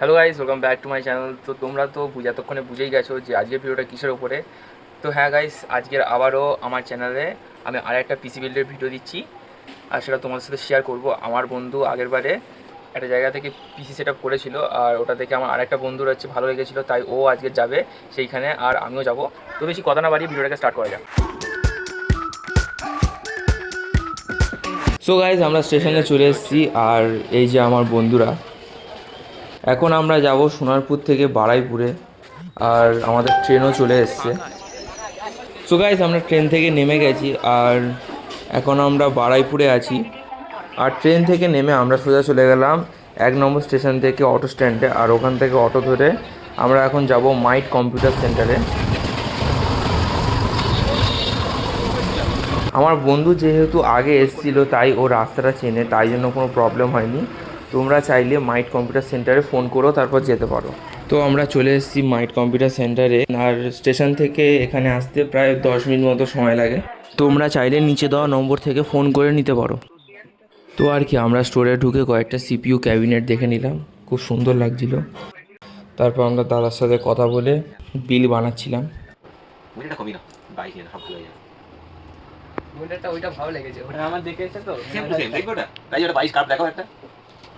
Hello guys, welcome back to my channel. তো তোমরা তো এতক্ষণে বুঝেই গেছো যে আজকের ভিডিওটা কিসের ওপরে। তো হ্যাঁ গাইস, আজকের আবারও আমার চ্যানেলে আমি আর একটা পিসি বিল্ডের ভিডিও দিচ্ছি, আর সেটা তোমাদের সাথে শেয়ার করব। আমার বন্ধু আগেরবারে একটা জায়গা থেকে পিসি সেট আপ করেছিল, আর ওটা থেকে আমার আরেকটা বন্ধুর হচ্ছে ভালো লেগেছিলো, তাই ও আজকে যাবে সেইখানে, আর আমিও যাব। তো বেশি কথা না বাড়িয়ে ভিডিওটাকে স্টার্ট করা যাক। সো গাইস, আমরা স্টেশনে চলে এসেছি, আর এই যে আমার বন্ধুরা। এখন আমরা যাব সোনারপুর থেকে বারুইপুরে, আর আমাদের ট্রেনও চলে এসছে। সো গাইস, আমরা ট্রেন থেকে নেমে গেছি, আর এখন আমরা বারুইপুরে আছি। আর ট্রেন থেকে নেমে আমরা সোজা চলে গেলাম 1 নম্বর স্টেশন থেকে অটো স্ট্যান্ডে, আর ওখান থেকে অটো ধরে আমরা এখন যাব মাইট কম্পিউটার সেন্টারে। আমার বন্ধু যেহেতু আগে এসেছিলো, তাই ও রাস্তাটা চেনে, তাই জন্য কোনো প্রবলেম হয়নি। তোমরা চাইলে মাইট কম্পিউটার সেন্টারে ফোন করো, তারপর যেতে পারো। তো আমরা চলে এসেছি মাইট কম্পিউটার সেন্টারে, আর স্টেশন থেকে এখানে আসতে প্রায় 10 মিনিট মতো সময় লাগে। তোমরা চাইলে নিচে দেওয়া নম্বর থেকে ফোন করে নিতে পারো। তো আর কি, আমরা স্টোরে ঢুকে কয়েকটা সিপিইউ ক্যাবিনেট দেখে নিলাম, খুব সুন্দর লাগছিল। তারপর আমরা দাদার সাথে কথা বলে বিল বানাচ্ছিলাম। ওইটা কমই না, 22 সব ভালো হয়ে যাবে। ওইটা ভালো লেগেছে, ওটা আমার দেখেছে তো। সেম টু সেম দেখবে ওটা, তাই ওটা 22 কাপ দেখো একটা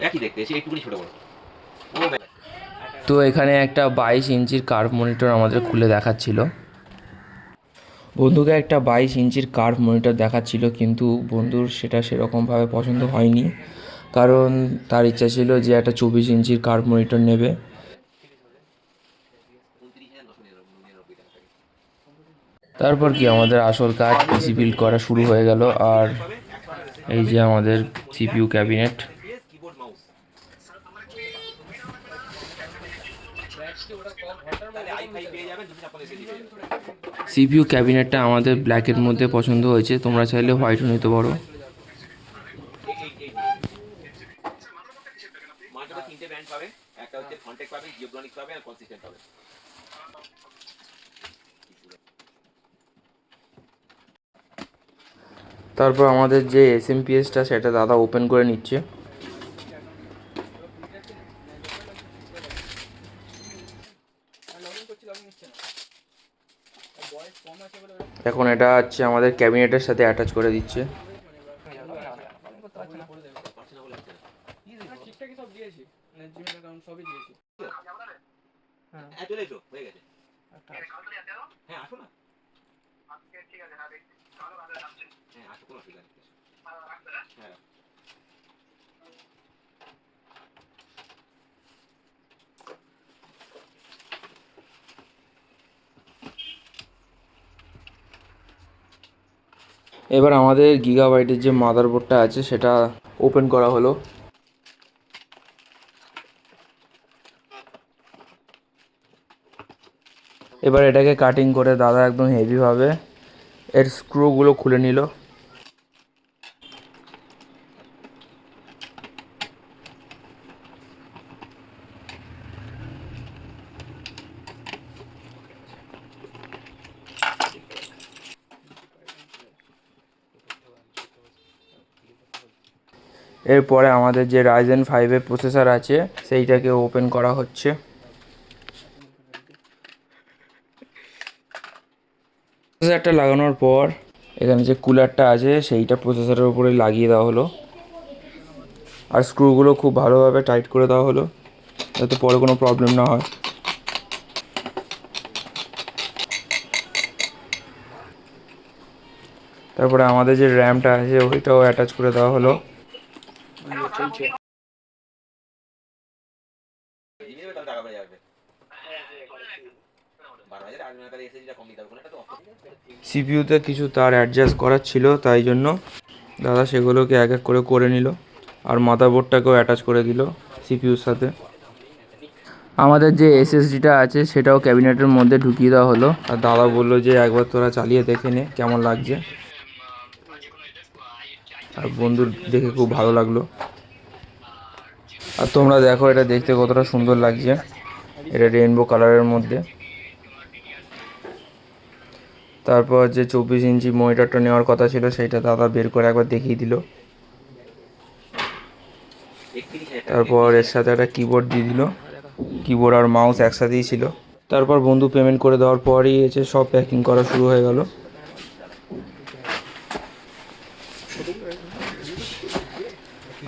একই দেখতে, সে একটুখানি ছোট বড়। ও তো এখানে একটা 22 ইঞ্চির কার্ভ মনিটর আমাদের খুলে দেখাচ্ছিল। বন্ধুকে একটা 22 ইঞ্চির কার্ভ মনিটর দেখাচ্ছিল, কিন্তু বন্ধুর সেটা সেরকমভাবে পছন্দ হয়নি, কারণ তার ইচ্ছা ছিল যে একটা 24 ইঞ্চির কার্ভ মনিটর নেবে। 29,999 টাকা। তারপর কি, আমাদের আসল কাজ পিসি বিল্ড করা শুরু হয়ে গেল। আর এই যে আমাদের সিপিইউ ক্যাবিনেট। কিবোর্ড মাউস তাহলে i5 পেয়ে যাবেন, 256 এসএসডি পেয়ে যাবেন। সিপিইউ ক্যাবিনেটটা আমাদের ব্ল্যাকের মধ্যে পছন্দ হয়েছে, তোমরা চাইলে হোয়াইটও নিতে পারো। মাত্র 3টে ব্র্যান্ড পাবে, একটা হচ্ছে ফন্টেক পাবে, জিওব্রনিক পাবে, আর কনসিস্টেন্ট পাবে। তারপর আমাদের যে এসএমপিএসটা সেটা দাদা ওপেন করে নিচ্ছে। এখন এটা হচ্ছে আমাদের ক্যাবিনেটের সাথে অ্যাটাচ করে দিচ্ছে। হ্যাঁ চলে এসো, হয়ে গেছে। হ্যাঁ আসো না, হ্যাঁ আসো, কোনো অসুবিধা নেই। হ্যাঁ এবার আমাদের গিগাবাইটের যে মাদারবোর্ডটা আছে সেটা ওপেন করা হলো। এবার এটাকে কাটিং করে দাদা একদম হেভিভাবে এর স্ক্রুগুলো খুলে নিল। এরপরে আমাদের যে রাইজেন 5-এর প্রসেসর আছে সেইটাকে ওপেন করা হচ্ছে। প্রসেসরটা লাগানোর পর এখানে যে কুলারটা আছে সেইটা প্রসেসরের উপরে লাগিয়ে দেওয়া হলো, আর স্ক্রুগুলো খুব ভালোভাবে টাইট করে দেওয়া হলো যাতে পরে কোনো প্রবলেম না হয়। তারপরে আমাদের যে র্যামটা আছে ওইটাও অ্যাটাচ করে দেওয়া হলো। জিনিস তাহলে টাকা পেয়ে যাবে। 12,000 আর তাহলে এসএসডিটা কম দিতে হবে, কোনটা তো সিপিইউতে কিছু তার অ্যাডজাস্ট করার ছিল, তাই জন্য দাদা সেগুলোকে এক এক করে করে নিল, আর মাদারবোর্ডটাকেও অ্যাটাচ করে দিল সিপিইউর সাথে। আমাদের যে এসএসডিটা আছে সেটাও ক্যাবিনেটের মধ্যে ঢুকিয়ে দেওয়া হলো, আর দাদা বললো যে একবার তোরা চালিয়ে দেখে নে কেমন লাগছে, আর বন্ধুর দেখে খুব ভালো লাগলো। আর তোমরা দেখো এটা দেখতে কতটা সুন্দর লাগছে, এটা রেইনবো কালারের মধ্যে। তারপর যে 24 ইঞ্চি মনিটরটা নেওয়ার কথা ছিল সেইটা দাদা বের করে একবার দেখিয়ে দিল। 31,000 টাকা। তারপর এর সাথে একটা কিবোর্ড দিয়ে দিল। কিবোর্ড আর মাউস একসাথেই ছিল। তারপর বন্ধু পেমেন্ট করে দেওয়ার পরই এসে সব প্যাকিং করা শুরু হয়ে গেল।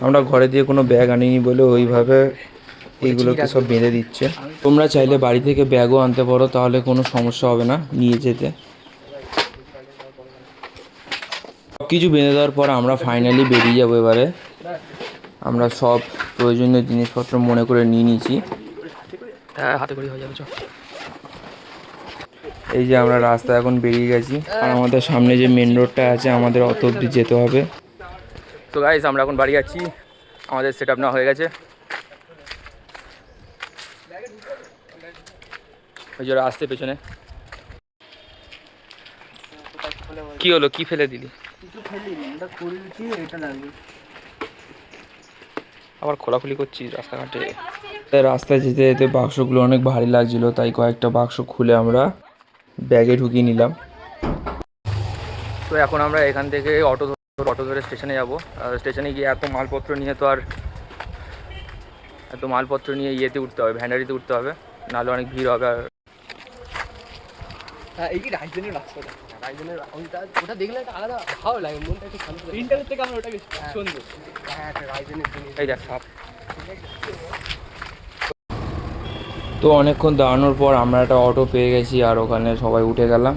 আমরা ঘরে দিয়ে কোনো ব্যাগ আনিনি বলে ওইভাবে এইগুলোকে সব বেঁধে দিচ্ছে। তোমরা চাইলে বাড়ি থেকে ব্যাগও আনতে পারো, তাহলে কোনো সমস্যা হবে না নিয়ে যেতে। সব কিছু বেঁধে দেওয়ার পর আমরা ফাইনালি বেরিয়ে যাবো। এবারে আমরা সব প্রয়োজনীয় জিনিসপত্র মনে করে নিয়ে নিয়েছি। হ্যাঁ, হাতে করে হয়ে যাবে। চল, এই যে আমরা রাস্তা এখন বেরিয়ে গেছি, আর আমাদের সামনে যে মেন রোডটা আছে আমাদের অত অব্দি যেতে হবে। তো গাইস আমরা এখন বাড়ি যাচ্ছি, আমাদের সেট আপ নেওয়া হয়ে গেছে। ওই যে আসতে পেছনে কি হলো, কি ফেলে দিলি? আবার খোলাখুলি করছিস রাস্তাঘাটে? রাস্তায় যেতে যেতে বাক্সগুলো অনেক ভারী লাগছিল, তাই কয়েকটা বাক্স খুলে আমরা ব্যাগে ঢুকিয়ে নিলাম। তো এখন আমরা এখান থেকে অটো ধরে স্টেশনে যাব। স্টেশনে গিয়ে এত মালপত্র নিয়ে ইয়েতে উঠতে হবে, ভ্যান্ডারিতে উঠতে হবে, নাহলে অনেক ভিড় হবে। আর এই কি রাজধানীর রাস্তাটা, রাজধানীর ওটা দেখলে একটা আলাদা ভালো লাগে, মনটা একটু শান্ত লাগে। ইন্টারনেট থেকে আমরা ওটাকে সুন্দর। হ্যাঁ, একটা রাজধানীর জিনিস। এই দেখ সাপ। তো অনেকক্ষণ দাঁড়ানোর পর আমরা একটা অটো পেয়ে গেছি, আর ওখানে সবাই উঠে গেলাম।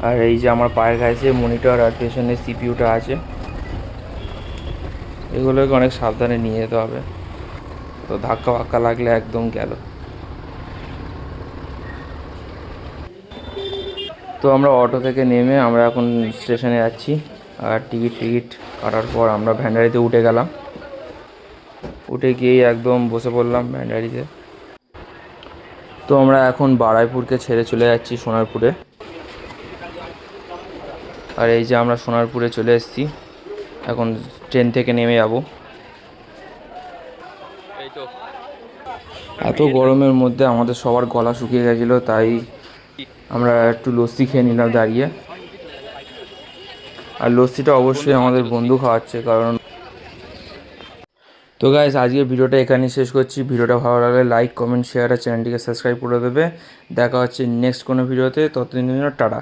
আর এই যে আমার পায়ের কাছে মনিটর আর পেছনে সিপিইউটা আছে, এগুলোকে অনেক সাবধানে নিয়ে যেতে হবে, তো ধাক্কা ফাক্কা লাগলে একদম গেল। তো আমরা অটো থেকে নেমে আমরা এখন স্টেশনে যাচ্ছি, আর টিকিট কাটার পর আমরা ভ্যান্ডারিতে উঠে গেলাম। উঠে গিয়েই একদম বসে পড়লাম ভ্যান্ডারিতে। তো আমরা এখন বারুইপুরকে ছেড়ে চলে যাচ্ছি সোনারপুরে। আর এই যে আমরা সোনারপুরে চলে এসেছি, এখন ট্রেন থেকে নেমে যাব। এই তো এত গরমের মধ্যে আমাদের সবার গলা শুকিয়ে গেছিলো, তাই আমরা একটু লস্যি খেয়ে নিলাম দাঁড়িয়ে। আর লস্যিটা অবশ্যই আমাদের বন্ধু খাওয়াচ্ছে, কারণ তো গাইস আজকের ভিডিওটা এখানেই শেষ করছি। ভিডিওটা ভালো লাগলে লাইক, কমেন্ট, শেয়ার আর চ্যানেলটিকে সাবস্ক্রাইব করে দেবে। দেখা হচ্ছে নেক্সট কোনো ভিডিওতে, ততদিন টাটা।